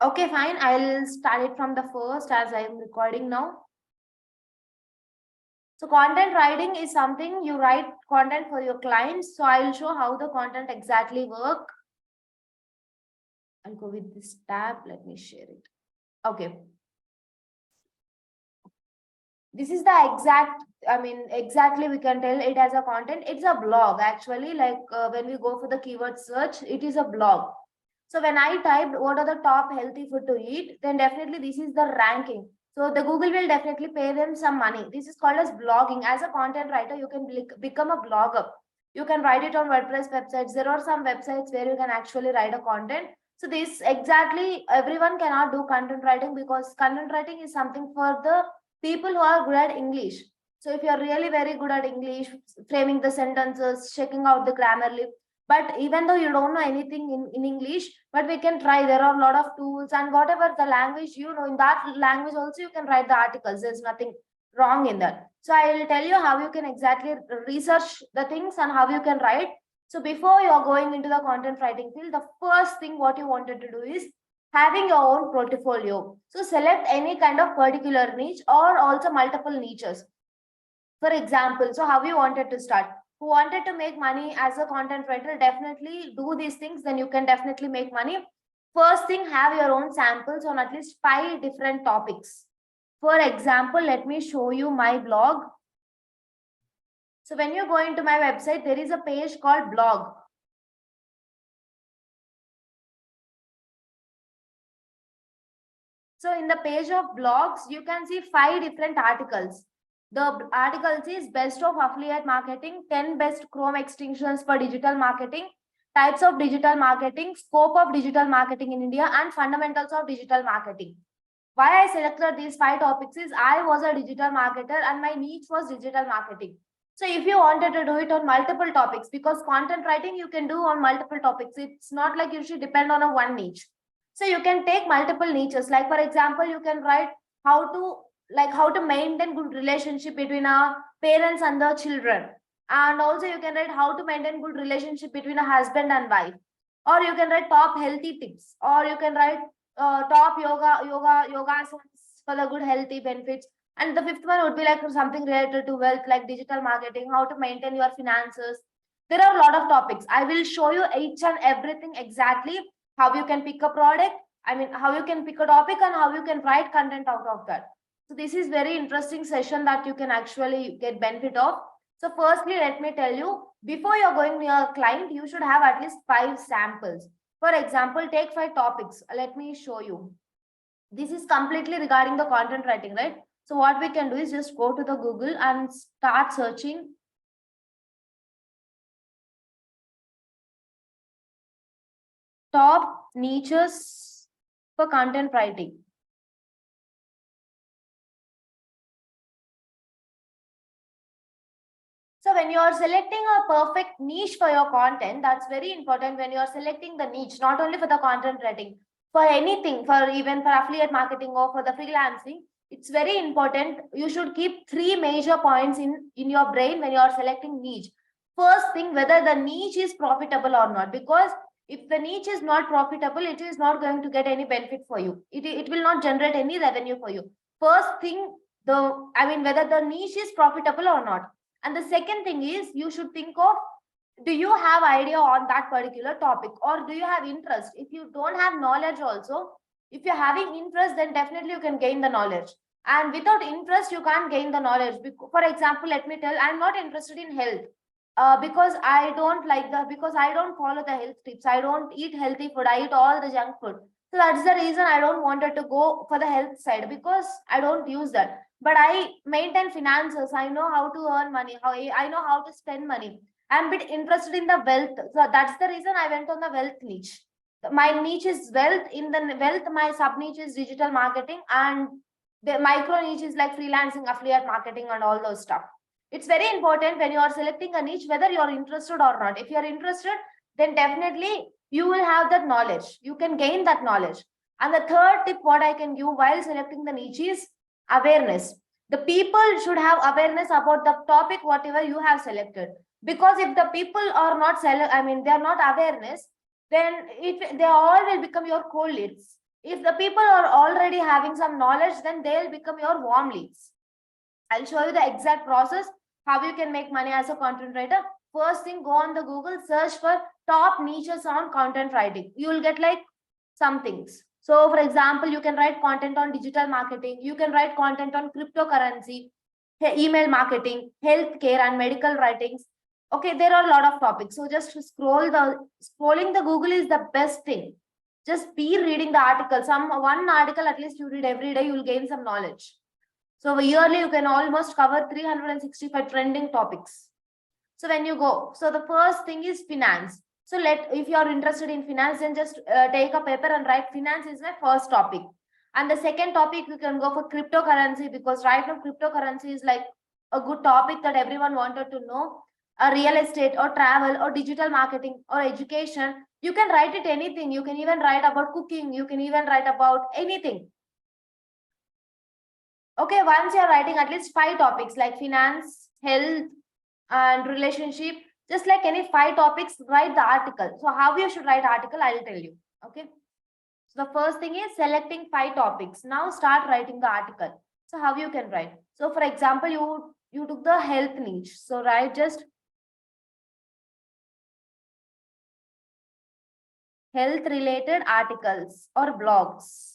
Okay, fine. I'll start it from the first as I am recording now. So content writing is something you write content for your clients. So I'll show how the content exactly work. I'll go with this tab. Let me share it. Okay. This is the exactly we can tell it as a content. It's a blog actually, like when we go for the keyword search, it is a blog. So when I typed what are the top healthy food to eat, then definitely this is the ranking. So the Google will definitely pay them some money. This is called as blogging. As a content writer, you can become a blogger. You can write it on WordPress websites. There are some websites where you can actually write a content. So this exactly everyone cannot do content writing because content writing is something for the people who are good at English. So if you're really very good at English, framing the sentences, checking out the grammarly, but even though you don't know anything in English, but we can try. There are a lot of tools, and whatever the language you know, in that language also you can write the articles. There's nothing wrong in that. So I will tell you how you can exactly research the things and how you can write. So before you're going into the content writing field, the first thing what you wanted to do is having your own portfolio. So select any kind of particular niche or also multiple niches. For example, so how you wanted to start? Who wanted to make money as a content writer? Definitely do these things, then you can definitely make money. First thing, have your own samples on at least 5 different topics. For example, let me show you my blog. So when you go into my website, there is a page called blog. So in the page of blogs, you can see 5 different articles. The articles is best of affiliate marketing, 10 best Chrome extensions for digital marketing, types of digital marketing, scope of digital marketing in India, and fundamentals of digital marketing. Why I selected these 5 topics is I was a digital marketer and my niche was digital marketing. So if you wanted to do it on multiple topics, because content writing you can do on multiple topics, it's not like you should depend on a one niche. So you can take multiple niches. Like for example, you can write how to maintain good relationship between our parents and the children. And also you can write how to maintain good relationship between a husband and wife. Or you can write top healthy tips. Or you can write top yoga asanas for the good healthy benefits. And the fifth one would be like something related to wealth, like digital marketing, how to maintain your finances. There are a lot of topics. I will show you each and everything exactly, how you can pick a product, how you can pick a topic and how you can write content out of that. So this is very interesting session that you can actually get benefit of. So firstly, let me tell you, before you're going to your client, you should have at least 5 samples. For example, take 5 topics. Let me show you. This is completely regarding the content writing, right? So what we can do is just go to the Google and start searching top niches for content writing. So when you are selecting a perfect niche for your content, that's very important when you are selecting the niche, not only for the content writing, for anything, for even for affiliate marketing or for the freelancing, it's very important. You should keep 3 major points in your brain when you are selecting niche. First thing, whether the niche is profitable or not, because if the niche is not profitable, it is not going to get any benefit for you. It will not generate any revenue for you. First thing, whether the niche is profitable or not. And the second thing is you should think of, do you have idea on that particular topic or do you have interest? If you don't have knowledge also, if you're having interest, then definitely you can gain the knowledge. And without interest, you can't gain the knowledge. For example, let me tell, I'm not interested in health. Because I don't follow the health tips. I don't eat healthy food. I eat all the junk food. So that's the reason I don't wanted to go for the health side, because I don't use that. But I maintain finances. I know how to earn money. I know how to spend money. I'm a bit interested in the wealth. So that's the reason I went on the wealth niche. My niche is wealth. In the wealth, my sub niche is digital marketing, and the micro niche is like freelancing, affiliate marketing, and all those stuff. It's very important when you are selecting a niche, whether you're interested or not. If you're interested, then definitely you will have that knowledge. You can gain that knowledge. And the third tip, what I can give while selecting the niche is awareness. The people should have awareness about the topic, whatever you have selected. Because if the people are not they are not awareness, then they all will become your cold leads. If the people are already having some knowledge, then they'll become your warm leads. I'll show you the exact process, how you can make money as a content writer. First thing, go on the Google, search for top niches on content writing. You will get like some things. So for example, you can write content on digital marketing. You can write content on cryptocurrency, email marketing, healthcare and medical writings. Okay, there are a lot of topics. So just scrolling the Google is the best thing. Just be reading the article. One article at least you read every day, you will gain some knowledge. So yearly you can almost cover 365 trending topics. So when you go, so the first thing is finance. So if you are interested in finance, then just take a paper and write finance is my first topic. And the second topic, you can go for cryptocurrency, because right now cryptocurrency is like a good topic that everyone wanted to know. Real estate or travel or digital marketing or education, you can write it anything. You can even write about cooking. You can even write about anything. Okay, once you're writing at least 5 topics like finance, health, and relationship, just like any 5 topics, write the article. So how you should write article, I'll tell you. Okay. So the first thing is selecting 5 topics. Now start writing the article. So how you can write? So for example, you took the health niche. So write just health related articles or blogs.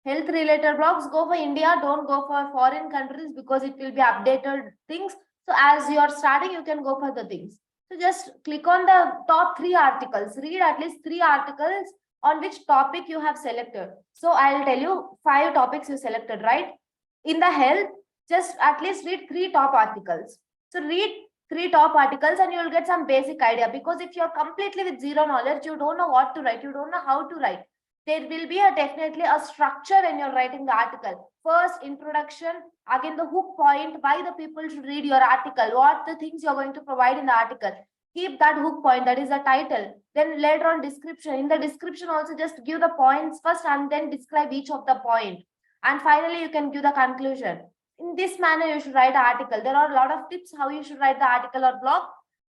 Health related blogs, go for India, don't go for foreign countries because it will be updated things. So as you are starting, you can go for the things. So just click on the top 3 articles, read at least 3 articles on which topic you have selected. So I'll tell you 5 topics you selected, right? In the health, just at least read 3 top articles. So read 3 top articles and you will get some basic idea, because if you're completely with zero knowledge, you don't know what to write, you don't know how to write. There will be definitely a structure when you're writing the article. First, introduction, again the hook point, why the people should read your article, what the things you're going to provide in the article. Keep that hook point, that is the title. Then later on description. In the description also just give the points first and then describe each of the point. And finally, you can give the conclusion. In this manner, you should write the article. There are a lot of tips how you should write the article or blog,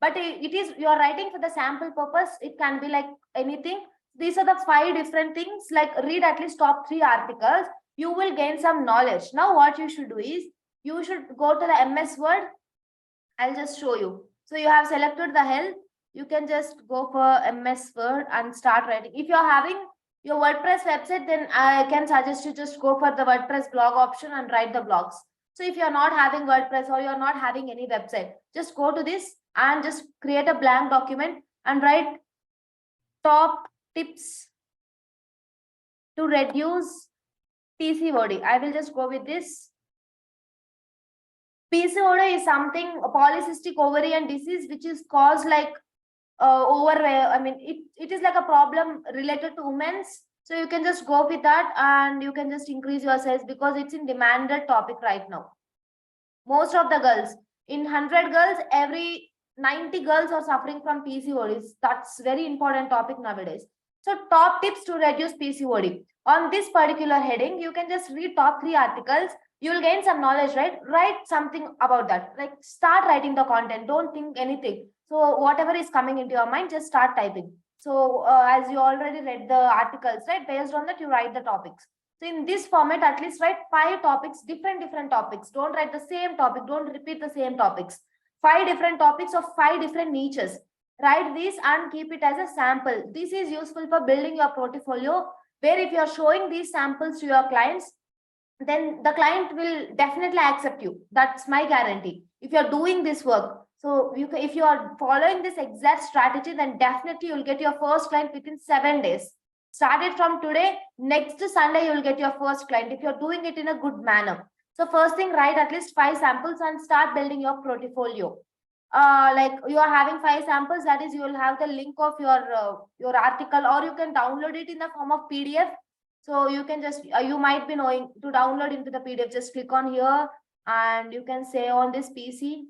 but it is you are writing for the sample purpose. It can be like anything. These are the 5 different things, like read at least top 3 articles. You will gain some knowledge. Now what you should do is, you should go to the MS Word. I'll just show you. So you have selected the health. You can just go for MS Word and start writing. If you're having your WordPress website, then I can suggest you just go for the WordPress blog option and write the blogs. So if you're not having WordPress or you're not having any website, just go to this and just create a blank document and write top tips to reduce PCOD. I will just go with this. PCOD is something, a polycystic ovarian disease, which is caused like it is like a problem related to women's. So you can just go with that and you can just increase your size, because it's in demanded topic right now. Most of the girls, in 100 girls, every 90 girls are suffering from PCOD. That's very important topic nowadays. So top tips to reduce PCOD. On this particular heading, you can just read top 3 articles. You will gain some knowledge, right? Write something about that. Like start writing the content. Don't think anything. So whatever is coming into your mind, just start typing. So as you already read the articles, right? Based on that, you write the topics. So in this format, at least write 5 topics, different topics. Don't write the same topic. Don't repeat the same topics. 5 different topics of 5 different niches. Write this and keep it as a sample. This is useful for building your portfolio, where if you are showing these samples to your clients, then the client will definitely accept you. That's my guarantee. If you're doing this work, so if you are following this exact strategy, then definitely you'll get your first client within 7 days. Start it from today. Next Sunday, you will get your first client if you're doing it in a good manner. So first thing, write at least 5 samples and start building your portfolio. Like you are having 5 samples, that is, you will have the link of your article, or you can download it in the form of PDF. So you can just you might be knowing to download into the PDF. Just click on here and you can say on this PC,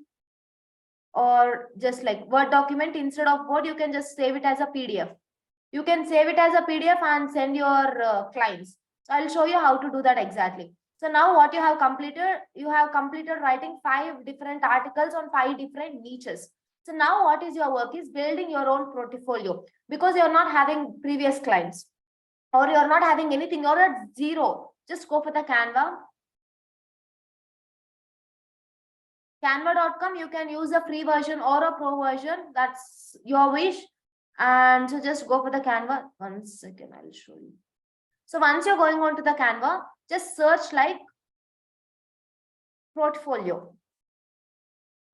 or just like Word document. Instead of Word, you can just save it as a PDF. You can save it as a PDF and send your clients. So I'll show you how to do that exactly. So now what you have completed writing 5 different articles on 5 different niches. So now what is your work is building your own portfolio, because you're not having previous clients. or you're not having anything, you're at zero, just go for the Canva. Canva.com, you can use a free version or a pro version, that's your wish. And so just go for the Canva. 1 second, I'll show you. So once you're going on to the Canva, just search like portfolio.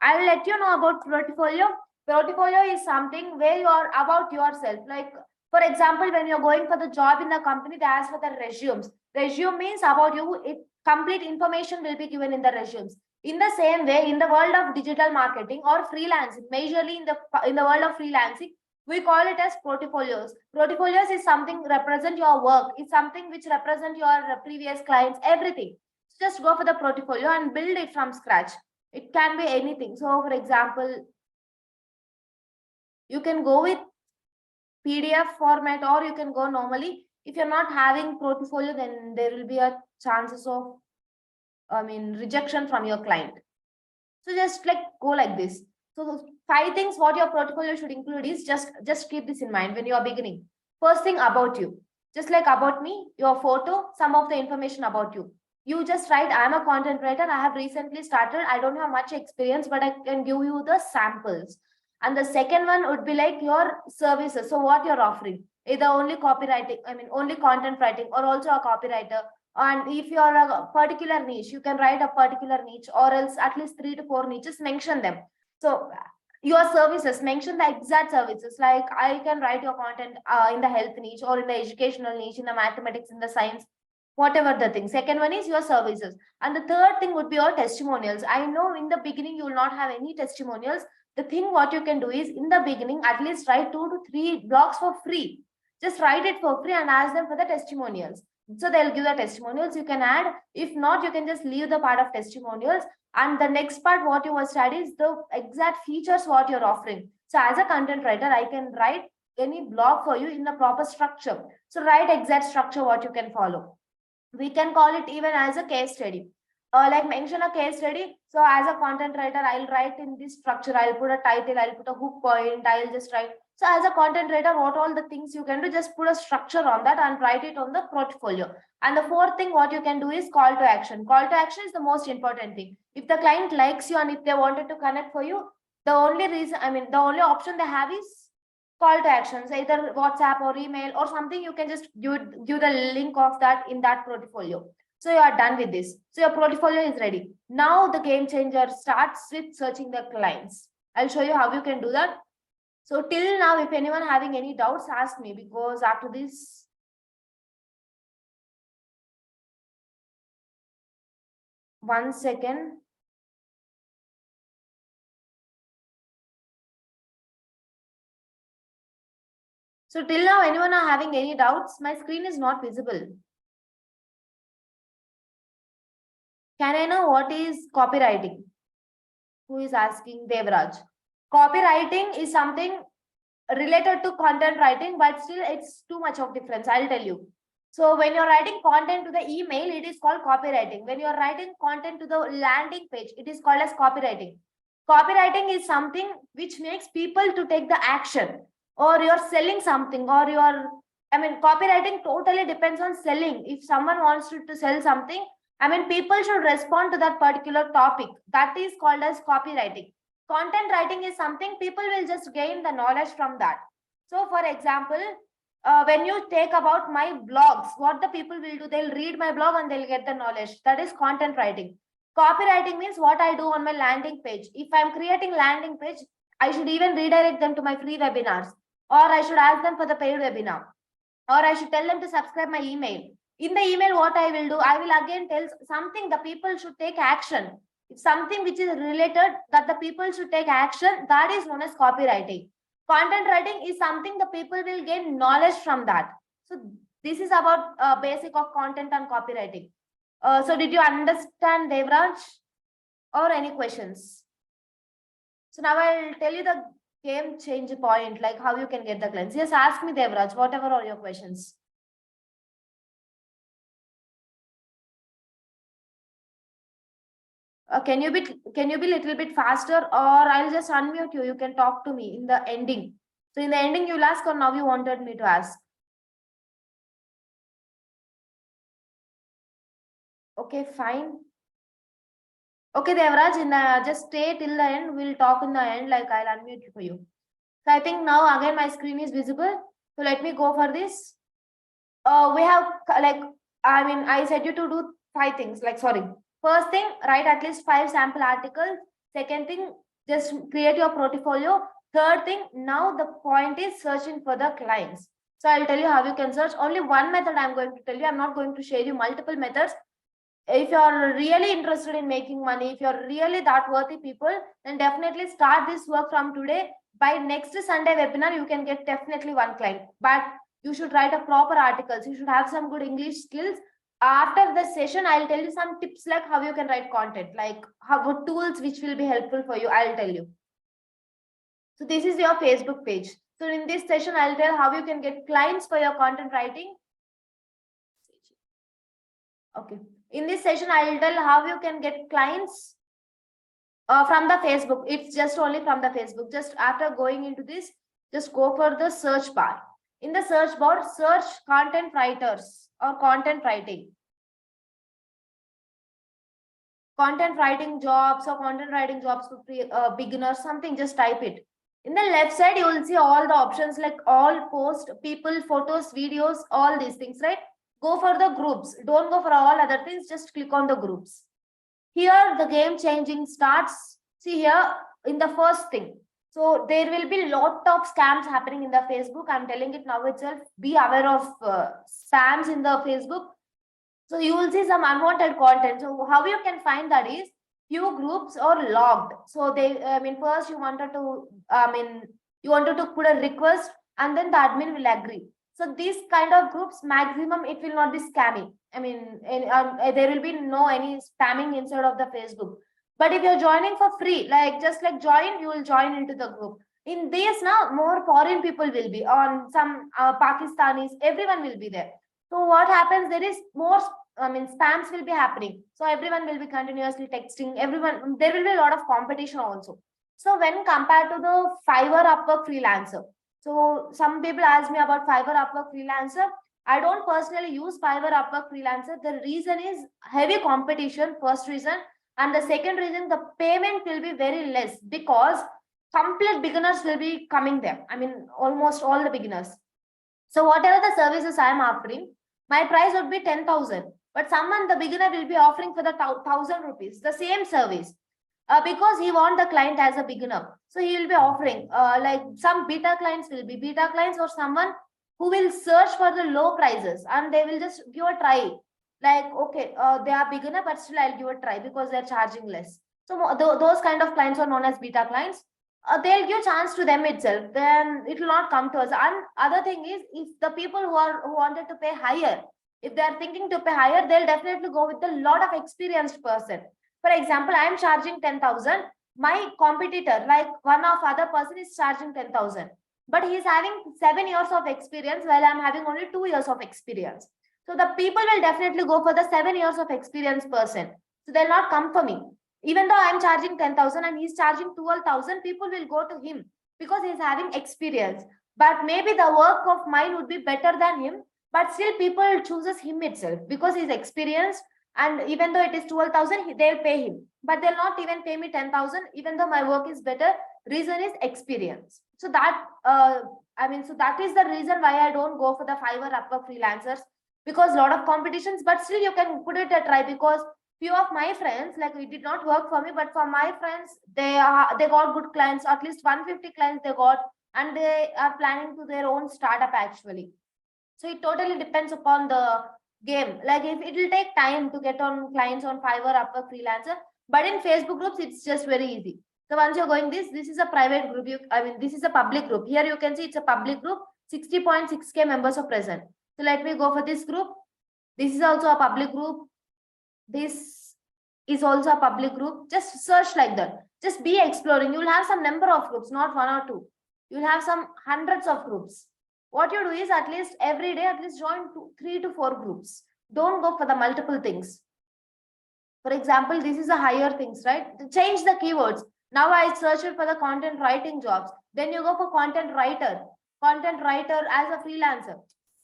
I'll let you know about portfolio. Portfolio is something where you are about yourself. Like, for example, when you're going for the job in the company, they ask for the resumes. Resume means about you. Complete information will be given in the resumes. In the same way, in the world of digital marketing or freelancing, majorly in the world of freelancing, we call it as portfolios. Portfolios is something represent your work. It's something which represent your previous clients, everything. So just go for the portfolio and build it from scratch. It can be anything. So for example, you can go with PDF format or you can go normally. If you're not having portfolio, then there will be a chances of, rejection from your client. So just like go like this. So 5 things what your portfolio should include is just keep this in mind when you are beginning. First thing, about you. Just like about me, your photo, some of the information about you. You just write, I'm a content writer. I have recently started. I don't have much experience, but I can give you the samples. And the second one would be like your services. So what you're offering, either only copywriting, only content writing, or also a copywriter. And if you are a particular niche, you can write a particular niche, or else at least 3 to 4 niches, mention them. So your services, mention the exact services. Like I can write your content in the health niche, or in the educational niche, in the mathematics, in the science, whatever the thing. Second one is your services. And the third thing would be your testimonials. I know in the beginning you will not have any testimonials. The thing what you can do is, in the beginning, at least write 2 to 3 blogs for free. Just write it for free and ask them for the testimonials. So they'll give the testimonials. You can add. If not, you can just leave the part of testimonials. And the next part what you will study is the exact features what you're offering. So as a content writer, I can write any blog for you in the proper structure. So write exact structure what you can follow. We can call it even as a case study. Like mention a case study. So as a content writer, I'll write in this structure. I'll put a title, I'll put a hook point, I'll just write. So as a content writer, what all the things you can do, just put a structure on that and write it on the portfolio. And the fourth thing what you can do is call to action. Call to action is the most important thing. If the client likes you and if they wanted to connect for you, the only reason, the only option they have is call to actions, either WhatsApp or email or something. You can just give the link of that in that portfolio. So you are done with this. So your portfolio is ready. Now the game changer starts with searching the clients. I'll show you how you can do that. So till now, if anyone having any doubts, ask me, because after this, one second. So till now, anyone are having any doubts? My screen is not visible. Can I know what is copywriting? Who is asking? Devraj. Copywriting is something related to content writing, but still it's too much of difference. I'll tell you. So when you're writing content to the email, it is called copywriting. When you're writing content to the landing page, it is called as copywriting. Copywriting is something which makes people to take the action, or you're selling something, or you're, copywriting totally depends on selling. If someone wants to sell something, people should respond to that particular topic. That is called as copywriting. Content writing is something people will just gain the knowledge from that. So for example, when you take about my blogs, what the people will do, they'll read my blog and they'll get the knowledge. That is content writing. Copywriting means what I do on my landing page. If I'm creating landing page, I should even redirect them to my free webinars, or I should ask them for the paid webinar, or I should tell them to subscribe my email. In the email, what I will do, I will again tell something the people should take action. It's something which is related that the people should take action. That is known as copywriting. Content writing is something the people will gain knowledge from that. So this is about basic of content and copywriting. So did you understand, Devraj, or any questions? So now I'll tell you the game change point, like how you can get the clients. Yes, ask me, Devraj, whatever are your questions. Can you be little bit faster, or I'll just unmute you. You can talk to me in the ending. So in the ending, you'll ask, or now you wanted me to ask? Okay, fine. Okay, Devraj, just stay till the end. We'll talk in the end, like I'll unmute for you. So I think now again my screen is visible. So let me go for this. We have like, I mean, I said you to do 5 things, like, sorry. First thing, write at least 5 sample articles. Second thing, just create your portfolio. Third thing, now the point is searching for the clients. So I'll tell you how you can search. Only one method I'm going to tell you. I'm not going to share you multiple methods. If you're really interested in making money, if you're really that worthy people, then definitely start this work from today. By next Sunday webinar, you can get definitely one client. But you should write a proper articles. You should have some good English skills. After the session, I'll tell you some tips like how you can write content, like how tools which will be helpful for you. I'll tell you. So this is your Facebook page. So in this session, I'll tell how you can get clients for your content writing. Okay. In this session, I'll tell how you can get clients from the Facebook. It's just only from the Facebook. Just after going into this, just go for the search bar. In the search bar, search content writers or content writing. Content writing jobs or content writing jobs for beginners, something, just type it. In the left side, you will see all the options like all, post, people, photos, videos, all these things, right? Go for the groups. Don't go for all other things. Just click on the groups. Here, the game changing starts. See here in the first thing. So there will be lot of scams happening in the Facebook. I'm telling it now itself. Be aware of spams in the Facebook. So you will see some unwanted content. So how you can find that is few groups are logged. So they, I mean, first you wanted to put a request and then the admin will agree. So these kind of groups, maximum it will not be scammy. I mean, there will be no any spamming inside of the Facebook. But if you're joining for free, like just like join, you will join into the group. In this now, more foreign people will be on some Pakistanis, everyone will be there. So what happens, there is more, I mean, spams will be happening. So everyone will be continuously texting, everyone, there will be a lot of competition also. So when compared to the Fiverr, Upwork, Freelancer, so some people ask me about Fiverr, Upwork, Freelancer. I don't personally use Fiverr, Upwork, Freelancer. The reason is heavy competition, first reason. And the second reason, the payment will be very less because complete beginners will be coming there. I mean, almost all the beginners. So whatever the services I am offering, my price would be 10,000. But someone, the beginner will be offering for the 1,000 rupees, the same service. Because he want the client as a beginner. So he will be offering like some beta clients will be beta clients or someone who will search for the low prices and they will just give a try. Like, okay, they are beginner, but still I'll give a try because they're charging less. So those kind of clients are known as beta clients. They'll give chance to them itself, then it will not come to us. And other thing is, if the people who wanted to pay higher, if they are thinking to pay higher, they'll definitely go with a lot of experienced person. For example, I am charging 10,000. My competitor, like one of other person, is charging 10,000, but he is having 7 years of experience, while I'm having only 2 years of experience. So the people will definitely go for the 7 years of experience person. So they'll not come for me. Even though I'm charging 10,000 and he's charging 12,000, people will go to him because he's having experience. But maybe the work of mine would be better than him, but still people chooses him itself because he's experienced. And even though it is 12,000, they'll pay him, but they'll not even pay me 10,000, even though my work is better. Reason is experience. So that, so that is the reason why I don't go for the Fiverr, Upwork, freelancers, because a lot of competitions, but still you can put it a try. Because few of my friends, like, it did not work for me, but for my friends, they got good clients, at least 150 clients they got, and they are planning to their own startup actually. So it totally depends upon the game. Like, if it will take time to get on clients on Fiverr, Upwork, freelancer, but in Facebook groups it's just very easy. So once you're going this is a private group. This is a public group. Here you can see it's a public group. 60.6K members are present. So let me go for this group. This is also a public group. This is also a public group. Just search like that. Just be exploring. You'll have some number of groups, not one or two. You'll have some hundreds of groups. What you do is, at least every day, at least join 3 to 4 groups. Don't go for the multiple things. For example, this is a higher things, right? Change the keywords. Now I searched for the content writing jobs. Then you go for content writer as a freelancer.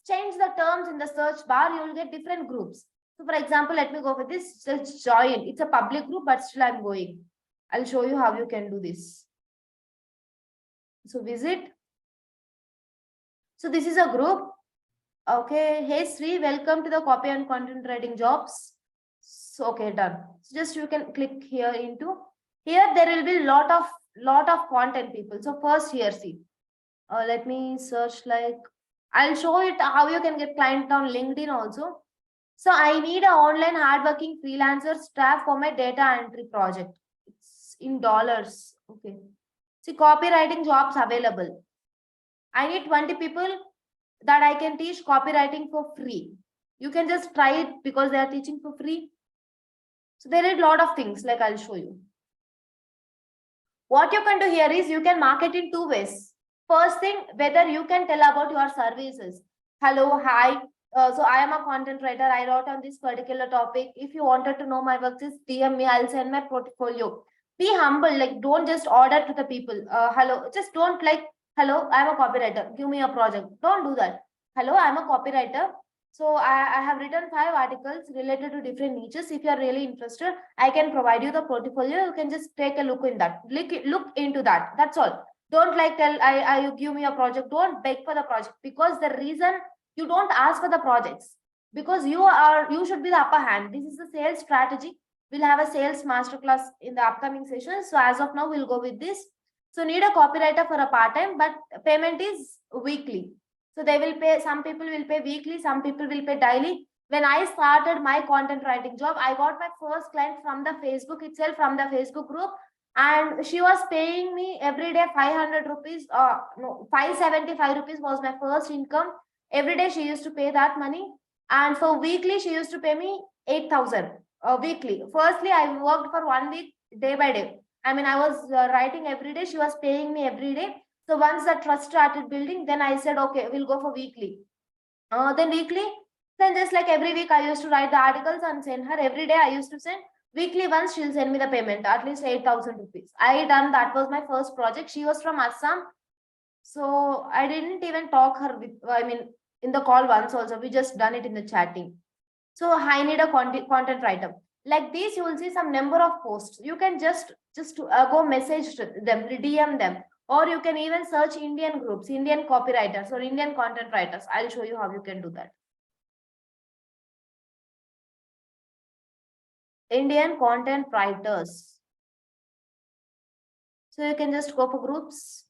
Change the terms in the search bar. You will get different groups. So for example, let me go with this. Let's join. It's a public group, but still I'm going. I'll show you how you can do this. So visit. So this is a group. Okay. Hey Sri, welcome to the copy and content writing jobs. So okay, done. So just you can click here into here. There will be lot of content people. So first here, see. Let me search like I'll show it how you can get client on LinkedIn also. So I need a online hardworking freelancer staff for my data entry project. It's in dollars. Okay. See, copywriting jobs available. I need 20 people that I can teach copywriting for free. You can just try it because they are teaching for free. So there are a lot of things like I'll show you. What you can do here is you can market in two ways. First thing, whether you can tell about your services. Hello, hi. So I am a content writer. I wrote on this particular topic. If you wanted to know my works, just DM me. I'll send my portfolio. Be humble. Like don't just order to the people. Hello, just don't like. Hello, I'm a copywriter. Give me a project. Don't do that. Hello, I'm a copywriter. So I have written 5 articles related to different niches. If you are really interested, I can provide you the portfolio. You can just take a look in that. Look into that. That's all. Don't like tell I give me a project. Don't beg for the project, because the reason you don't ask for the projects, because you should be the upper hand. This is the sales strategy. We'll have a sales masterclass in the upcoming session. So as of now, we'll go with this. So need a copywriter for a part-time, but payment is weekly. So they will pay, some people will pay weekly, some people will pay daily. When I started my content writing job, I got my first client from the Facebook itself, from the Facebook group. And she was paying me every day 500 rupees, no, 575 rupees was my first income. Every day she used to pay that money. And for weekly, she used to pay me 8,000 weekly. Firstly, I worked for 1 week, day by day. I mean, I was writing every day. She was paying me every day. So once the trust started building, then I said, okay, we'll go for weekly. Then weekly, then just like every week, I used to write the articles and send her. Every day I used to send. Weekly once she'll send me the payment, at least 8,000 rupees. I done, that was my first project. She was from Assam. So I didn't even talk her with, I mean, in the call once also. We just done it in the chatting. So I need a content writer. Like this, you will see some number of posts. You can just go message them, DM them, or you can even search Indian groups, Indian copywriters or Indian content writers. I'll show you how you can do that. Indian content writers. So you can just go for groups.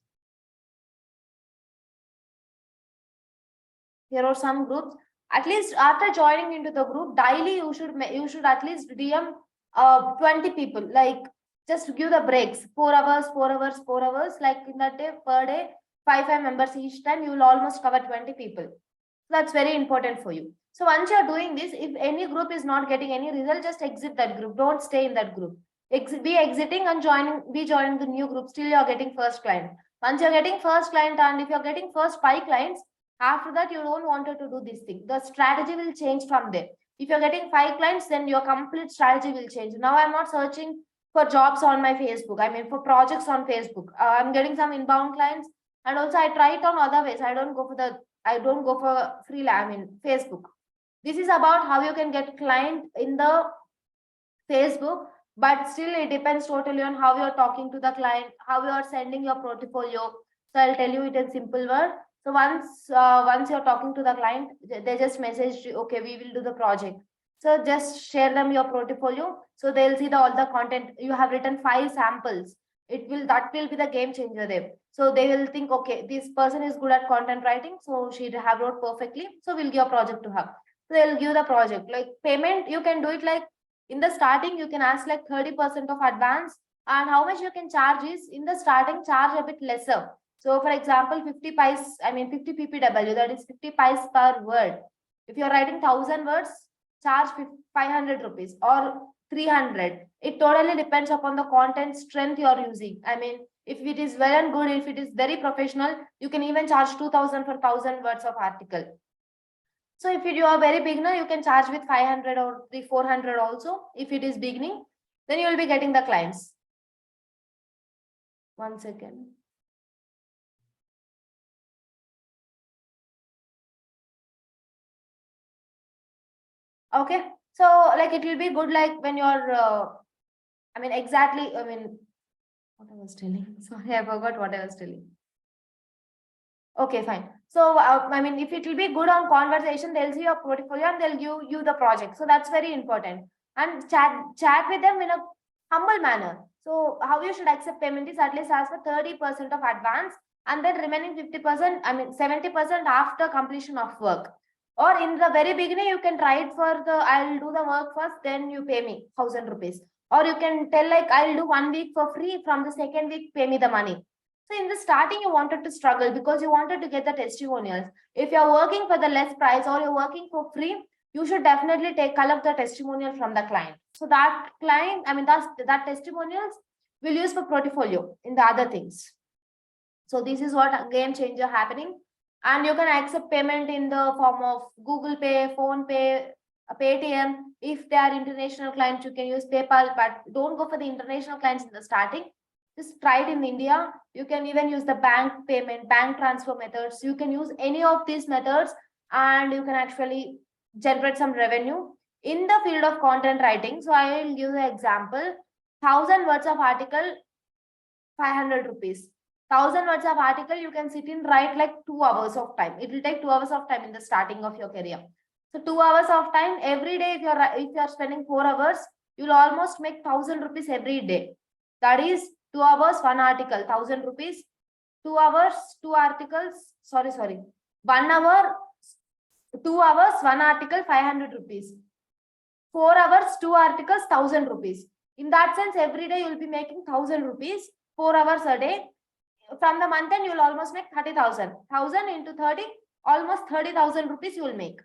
Here are some groups. At least after joining into the group, daily you should at least DM 20 people. Like just give the breaks, 4 hours, 4 hours, 4 hours. Like in that day, per day, 5 members each time, you will almost cover 20 people. That's very important for you. So once you're doing this, if any group is not getting any result, just exit that group. Don't stay in that group. Be exiting and joining the new group. Still you're getting first client. Once you're getting first client, and if you're getting first 5 clients, after that you don't want to do this thing. The strategy will change from there. If you're getting 5 clients, then your complete strategy will change. Now I'm not searching for jobs on my Facebook. I mean for projects on Facebook. I'm getting some inbound clients, and also I try it on other ways. I don't go for freelance, I mean Facebook. This is about how you can get client in the Facebook, but still it depends totally on how you're talking to the client, how you are sending your portfolio. So I'll tell you it in simple word. So once you're talking to the client, they just message you, okay, we will do the project. So just share them your portfolio. So they'll see all the content. You have written 5 samples. That will be the game changer there. So they will think, okay, this person is good at content writing, so she have wrote perfectly. So we'll give a project to her. So they'll give the project. Like payment, you can do it like in the starting, you can ask like 30% of advance, and how much you can charge is in the starting, charge a bit lesser. So for example, 50 pies, I mean 50 ppw, that is 50 pies per word. If you're writing 1,000 words, charge 500 rupees or 300. It totally depends upon the content strength you're using. I mean, if it is well and good, if it is very professional, you can even charge 2,000 for 1,000 words of article. So if you are very beginner, you can charge with 500 or 400 also. If it is beginning, then you will be getting the clients. 1 second. Okay. So like it will be good like when you're, exactly, what I was telling. Sorry, I forgot what I was telling. Okay, fine. So, if it will be good on conversation, they'll see your portfolio and they'll give you the project. So that's very important. And chat with them in a humble manner. So how you should accept payment is at least ask for 30% of advance and then remaining 50%, 70% after completion of work. Or in the very beginning, you can try it for I'll do the work first, then you pay me 1,000 rupees. Or you can tell like I'll do 1 week for free, from the second week, pay me the money. So in the starting, you wanted to struggle because you wanted to get the testimonials. If you're working for the less price or you're working for free, you should definitely collect the testimonial from the client. So that client, that testimonials will use for portfolio in the other things. So this is what a game changer happening. And you can accept payment in the form of Google Pay, Phone Pay, Paytm. If they are international clients, you can use PayPal, but don't go for the international clients in the starting. Just try it in India. You can even use the bank payment, bank transfer methods. You can use any of these methods and you can actually generate some revenue in the field of content writing. So I will give the example. 1,000 words of article, 500 rupees. 1,000 words of article, you can sit in write like 2 hours of time. It will take 2 hours of time in the starting of your career. So 2 hours of time every day. If you're spending 4 hours, you'll almost make 1,000 rupees every day. That is 2 hours, one article, 1,000 rupees. 2 hours, two articles. Sorry. 1 hour, 2 hours, one article, 500 rupees. 4 hours, two articles, 1,000 rupees. In that sense, every day you'll be making 1,000 rupees, 4 hours a day. From the month end, you'll almost make 30,000. 1,000 into 30, almost 30,000 rupees you will make.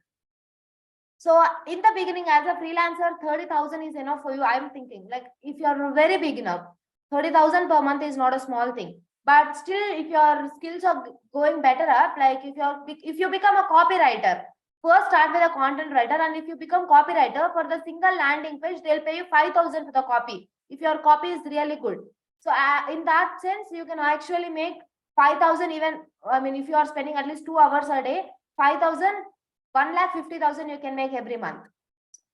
So in the beginning, as a freelancer, 30,000 is enough for you. I'm thinking like if you're a very beginner, 30,000 per month is not a small thing. But still, if your skills are going better up, like if you become a copywriter, first start with a content writer, and if you become copywriter for the single landing page, they'll pay you 5,000 for the copy. If your copy is really good, so in that sense, you can actually make 5,000 even. If you are spending at least 2 hours a day, 5,000, 1,50,000 you can make every month.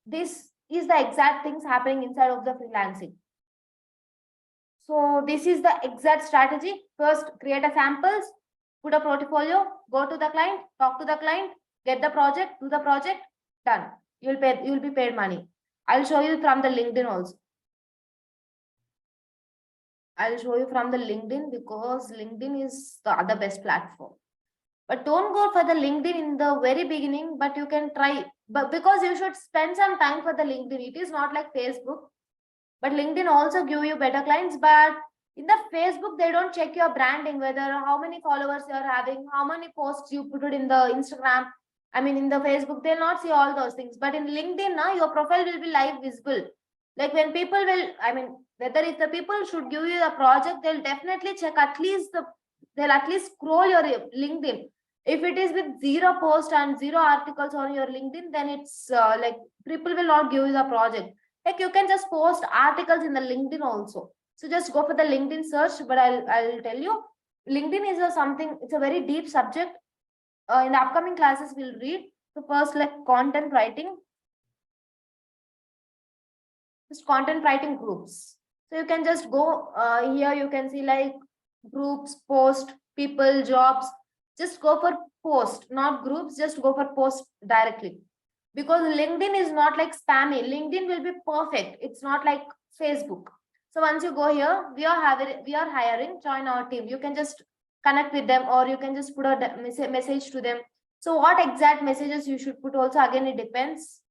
This is the exact things happening inside of the freelancing. So this is the exact strategy. First, create a samples, put a portfolio, go to the client, talk to the client, get the project, do the project, done. You'll be paid money. I'll show you from the LinkedIn also. I'll show you from the LinkedIn because LinkedIn is the other best platform. But don't go for the LinkedIn in the very beginning, but you can try. But because you should spend some time for the LinkedIn. It is not like Facebook, but LinkedIn also give you better clients. But in the Facebook, they don't check your branding, whether how many followers you're having, how many posts you put it in the Instagram. In the Facebook, they'll not see all those things. But in LinkedIn, now your profile will be live visible. Like when people will, whether if the people should give you a project, they'll definitely check they'll at least scroll your LinkedIn. If it is with zero post and zero articles on your LinkedIn, then it's like people will not give you the project. Like you can just post articles in the LinkedIn also. So just go for the LinkedIn search. But I'll tell you, LinkedIn is it's a very deep subject. In the upcoming classes, we'll read. So first, like content writing. Just content writing groups. So you can just go here. You can see like groups, post, people, jobs. Just go for post, not groups. Just go for post directly. Because LinkedIn is not like spammy. LinkedIn will be perfect. It's not like Facebook. So once you go here, we are hiring, join our team. You can just connect with them, or you can just put a message to them. So what exact messages you should put also, again, it depends.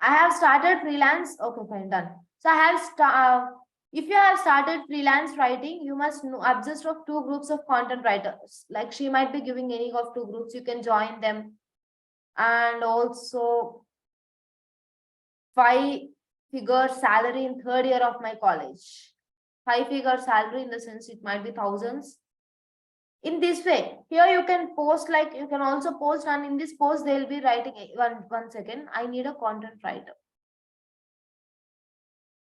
I have started freelance. Okay, fine, done. So I have if you have started freelance writing, you must know obsessed of 2 groups of content writers. Like she might be giving any of 2 groups. You can join them. And also 5-figure salary in 3rd year of my college. 5-figure salary in the sense it might be thousands. In this way, here you can post, like you can also post, and in this post they'll be writing one second. I need a content writer.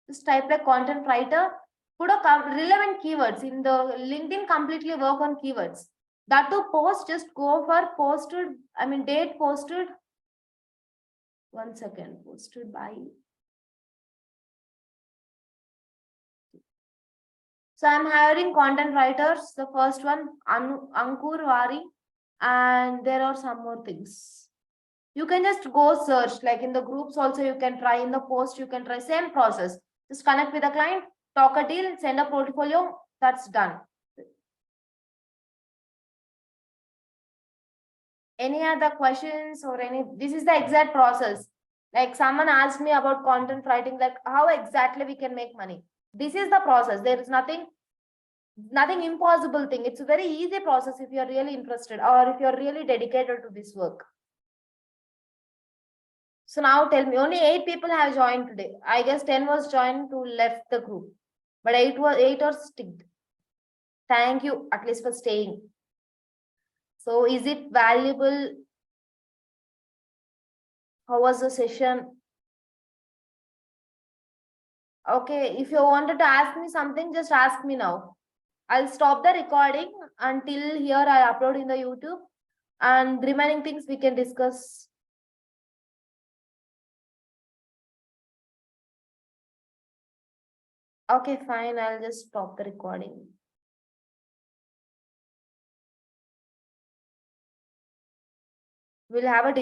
Just type like content writer, put a relevant keywords in the LinkedIn, completely work on keywords. That to post, just go for posted, date posted, 1 second, posted by. So I'm hiring content writers. The first one, Ankur Vari, and there are some more things. You can just go search, like in the groups also, you can try, in the post, you can try, same process. Just connect with the client, talk a deal, send a portfolio, that's done. Any other questions or any, this is the exact process. Like someone asked me about content writing, like how exactly we can make money. This is the process. There is nothing impossible thing. It's a very easy process if you're really interested or if you're really dedicated to this work. So now tell me, only 8 people have joined today. I guess 10 was joined, 2 left the group, but 8 are sticked. Thank you at least for staying. So is it valuable? How was the session? Okay, if you wanted to ask me something, just ask me now. I'll stop the recording until here I upload in the YouTube, and remaining things we can discuss. Okay, fine. I'll just stop the recording. We'll have a